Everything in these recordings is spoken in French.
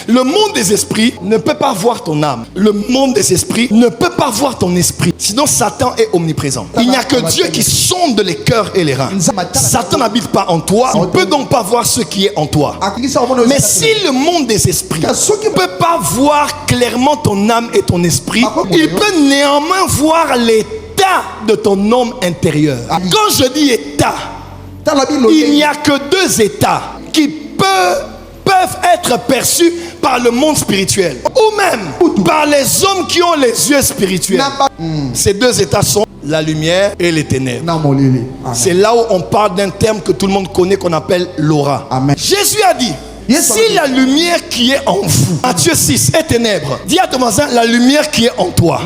Le monde des esprits ne peut pas voir ton âme. Le monde des esprits ne peut pas voir ton esprit. Sinon, Satan est omniprésent. Il n'y a que Dieu qui sonde les cœurs et les reins. Satan n'habite pas en toi. Il ne peut donc pas voir ce qui est en toi. Mais si le monde des esprits ne peut pas voir clairement ton âme et ton esprit, il peut néanmoins voir l'état de ton homme intérieur. Quand je dis état, il n'y a que deux états qui peuvent être perçus par le monde spirituel ou même par les hommes qui ont les yeux spirituels. Ces deux états sont la lumière et les ténèbres. C'est là où on parle d'un terme que tout le monde connaît qu'on appelle l'aura. Jésus a dit, si la lumière qui est en vous, Matthieu 6, est ténèbres, dis à ton voisin la lumière qui est en toi.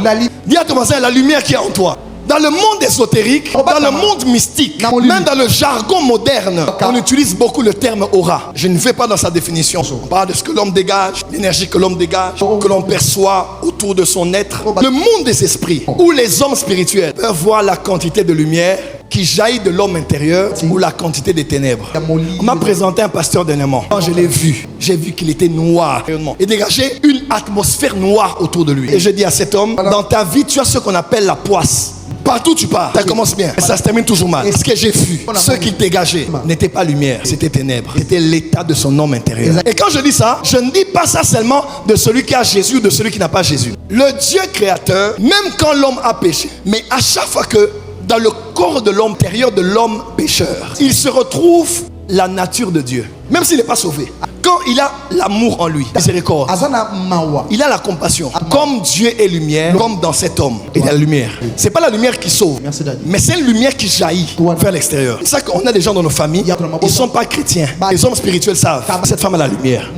Dis à ton voisin la lumière qui est en toi. Dans le monde ésotérique, dans le monde mystique, même dans le jargon moderne, on utilise beaucoup le terme aura. Je ne vais pas dans sa définition. On parle de ce que l'homme dégage, l'énergie que l'homme dégage, que l'on perçoit autour de son être. Le monde des esprits, où les hommes spirituels peuvent voir la quantité de lumière qui jaillit de l'homme intérieur ou la quantité des ténèbres. On m'a présenté un pasteur dernièrement. Quand je l'ai vu, j'ai vu qu'il était noir et dégageait une atmosphère noire autour de lui. Et je dis à cet homme, dans ta vie, tu as ce qu'on appelle la poisse. Partout où tu pars, ça commence bien, mais ça se termine toujours mal. Ce que j'ai vu, ce qu'il dégageait n'était pas lumière, c'était ténèbres. C'était l'état de son homme intérieur. Et quand je dis ça, je ne dis pas ça seulement de celui qui a Jésus ou de celui qui n'a pas Jésus. Le Dieu créateur, même quand l'homme a péché, mais à chaque fois que dans le corps de l'homme intérieur de l'homme pécheur, il se retrouve la nature de Dieu, même s'il n'est pas sauvé. Quand il a l'amour en lui, miséricorde, il a la compassion. Comme Dieu est lumière, comme dans cet homme, il y a la lumière. C'est pas la lumière qui sauve, mais c'est une lumière qui jaillit vers l'extérieur. C'est ça qu'on a des gens dans nos familles, ils ne sont pas chrétiens. Les hommes spirituels savent, cette femme a la lumière.